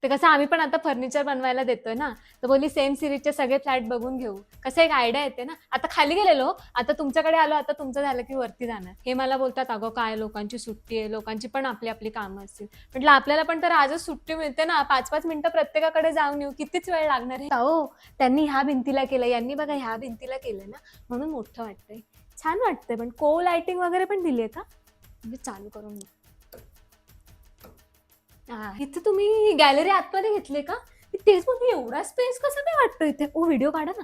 ते कसं आम्ही पण आता फर्निचर बनवायला देतोय ना, तर बोलली सेम सिरीजचे सगळे फ्लॅट बघून घेऊ. कसं एक आयडिया येते ना. आता खाली गेलेलो, आता तुमच्याकडे आलो, आता तुमचं झालं की वरती जाणार. हे मला बोलतात, "अगं काय लोकांची सुट्टी आहे, लोकांची पण आपली आपली कामं असतील." म्हटलं आपल्याला पण तर आजच सुट्टी मिळते ना, 5-5 मिनिटं प्रत्येकाकडे जाऊन येऊ, कितीच वेळ लागणार आहे. "अहो, त्यांनी ह्या भिंतीला केलं, यांनी बघा ह्या भिंतीला केलं ना, म्हणून मोठं वाटतंय." छान वाटतंय, पण को लाइटिंग वगैरे पण दिली आहे का? म्हणजे चालू करून बघ. इथे तुम्ही गॅलरी आतमध्ये घेतली का? तेच मग एवढा स्पेस कसा काय वाटतो इथे? ओ व्हिडिओ काढा ना.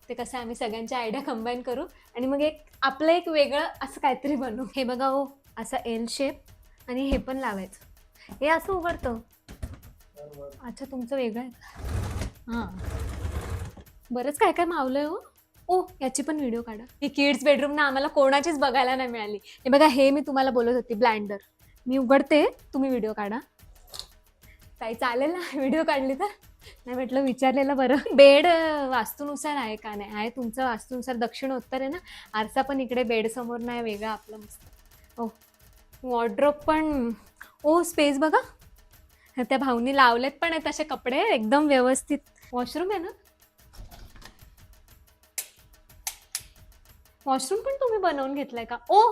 ते कसं आम्ही सगळ्यांच्या आयडिया कंबाईन करू आणि मग आपलं एक वेगळं असं काहीतरी बनवू. हे बघा ओ, असा एल शेप आणि हे पण लावायचं. हे असं उघडतं. अच्छा तुमचं वेगळं आहे का? हां. बरंच काय काय मावलंय हो. ओ याची पण व्हिडिओ काढा. ही किड्स बेडरूम ना आम्हाला कोणाचीच बघायला नाही मिळाली. हे बघा हे मी तुम्हाला बोलत होती ब्लाइंडर. मी उघडते, तुम्ही व्हिडिओ काढा. ताई चालेल ना व्हिडिओ काढली तर? नाही म्हटलं विचारलेलं बरं. बेड वास्तूनुसार आहे का नाही? आहे तुमचं वास्तूनुसार दक्षिण उत्तर आहे ना? आरसा पण इकडे बेड समोर नाही वेगळा आपला मस्त. ओ वॉर्डरोब पण ओ स्पेस बघा. त्या भाऊनी लावलेत पण आहेत असे कपडे एकदम व्यवस्थित. वॉशरूम आहे ना? वॉशरूम पण तुम्ही बनवून घेतलाय का? ओ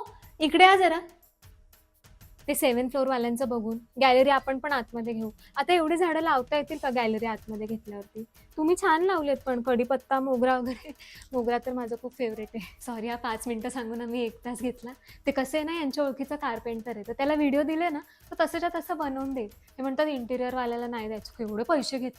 इकडे या जरा. ते 7th फ्लोअर वाल्यांचं बघून गॅलरी आपण पण आतमध्ये घेऊ. आता एवढी झाडं लावता येतील का गॅलरी आतमध्ये घेतल्यावरती? तुम्ही छान लावलेत पण कढीपत्ता, मोगरा वगैरे. मोगरा तर माझं खूप फेवरेट आहे. सॉरी 5 मिनिटं सांगून आम्ही 1 तास घेतला. ते कसं आहे ना यांच्या ओळखीचा कारपेंटर आहे. तर त्याला व्हिडिओ दिले ना तर तसंच्या तसं बनवून देईल. ते म्हणतात इंटिरियर वाल्याला नाही द्यायचं. एवढे पैसे घेतात.